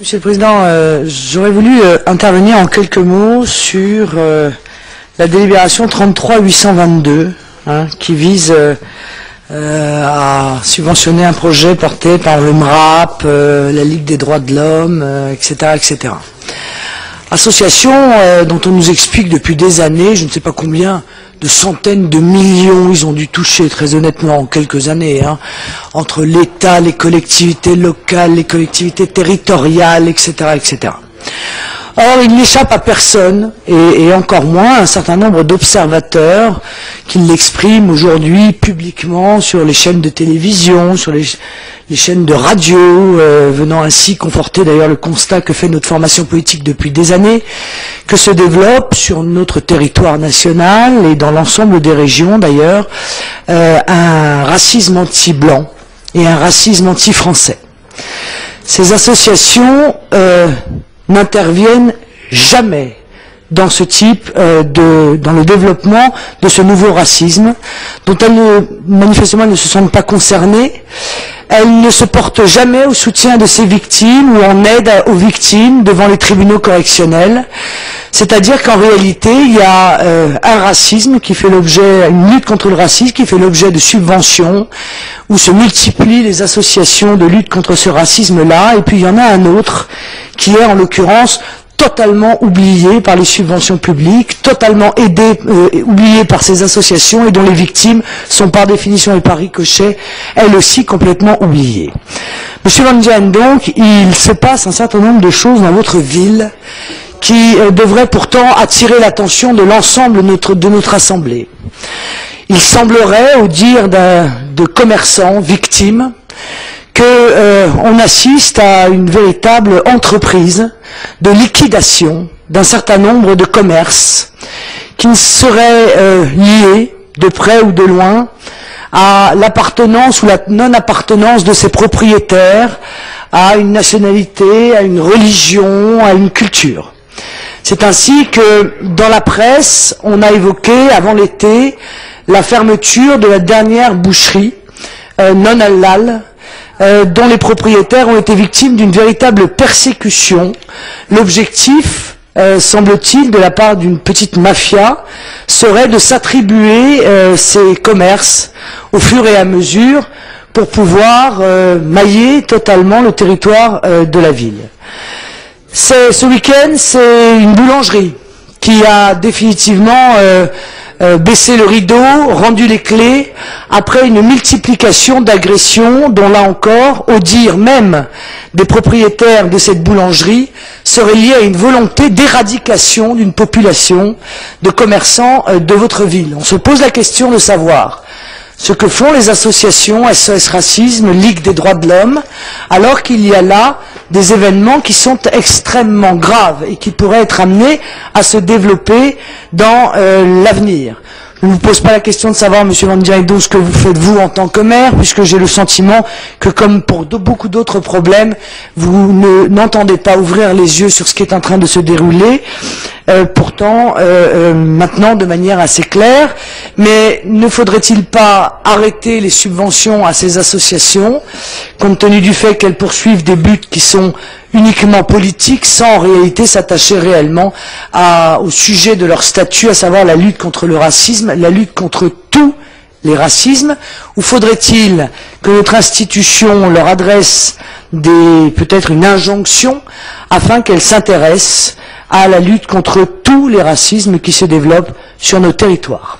Monsieur le Président, j'aurais voulu intervenir en quelques mots sur la délibération 33-822, qui vise à subventionner un projet porté par le MRAP, la Ligue des droits de l'homme, etc., etc. Association dont on nous explique depuis des années, je ne sais pas combien de centaines de millions ils ont dû toucher, très honnêtement, en quelques années, entre l'État, les collectivités locales, les collectivités territoriales, etc., etc. Or, il n'échappe à personne, et encore moins à un certain nombre d'observateurs qui l'expriment aujourd'hui publiquement sur les chaînes de télévision, sur les chaînes de radio, venant ainsi conforter d'ailleurs le constat que fait notre formation politique depuis des années, que se développe sur notre territoire national et dans l'ensemble des régions d'ailleurs, un racisme anti-blanc et un racisme anti-français. Ces associations n'interviennent jamais dans ce type dans le développement de ce nouveau racisme, dont elles manifestement ne se sentent pas concernées. Elles ne se portent jamais au soutien de ces victimes ou en aide aux victimes devant les tribunaux correctionnels. C'est-à-dire qu'en réalité, il y a un racisme qui fait l'objet, une lutte contre le racisme qui fait l'objet de subventions, où se multiplient les associations de lutte contre ce racisme-là, et puis il y en a un autre qui est en l'occurrence totalement oublié par les subventions publiques, totalement oublié par ces associations et dont les victimes sont par définition et par ricochet, elles aussi complètement oubliées. Monsieur Van Dien, donc, il se passe un certain nombre de choses dans votre ville qui devraient pourtant attirer l'attention de l'ensemble de notre Assemblée. Il semblerait, au dire de commerçants victimes, qu'on assiste à une véritable entreprise de liquidation d'un certain nombre de commerces qui seraient liés, de près ou de loin, à l'appartenance ou la non-appartenance de ses propriétaires à une nationalité, à une religion, à une culture. C'est ainsi que, dans la presse, on a évoqué, avant l'été, la fermeture de la dernière boucherie non-halal, dont les propriétaires ont été victimes d'une véritable persécution. L'objectif, semble-t-il, de la part d'une petite mafia, serait de s'attribuer ces commerces au fur et à mesure pour pouvoir mailler totalement le territoire de la ville. Ce week-end, c'est une boulangerie qui a définitivement baissé le rideau, rendu les clés, après une multiplication d'agressions dont, là encore, au dire même des propriétaires de cette boulangerie, serait liée à une volonté d'éradication d'une population de commerçants de votre ville. On se pose la question de savoir ce que font les associations SOS Racisme, Ligue des droits de l'homme, alors qu'il y a là des événements qui sont extrêmement graves et qui pourraient être amenés à se développer dans l'avenir. Je ne vous pose pas la question de savoir, Monsieur Van Dien, ce que vous faites vous en tant que maire, puisque j'ai le sentiment que, comme pour beaucoup d'autres problèmes, vous n'entendez pas ouvrir les yeux sur ce qui est en train de se dérouler. Pourtant, maintenant de manière assez claire, mais ne faudrait-il pas arrêter les subventions à ces associations, compte tenu du fait qu'elles poursuivent des buts qui sont uniquement politiques, sans en réalité s'attacher réellement au sujet de leur statut, à savoir la lutte contre le racisme, la lutte contre tous les racismes, ou faudrait-il que notre institution leur adresse peut-être une injonction afin qu'elles s'intéressent à la lutte contre tous les racismes qui se développent sur nos territoires.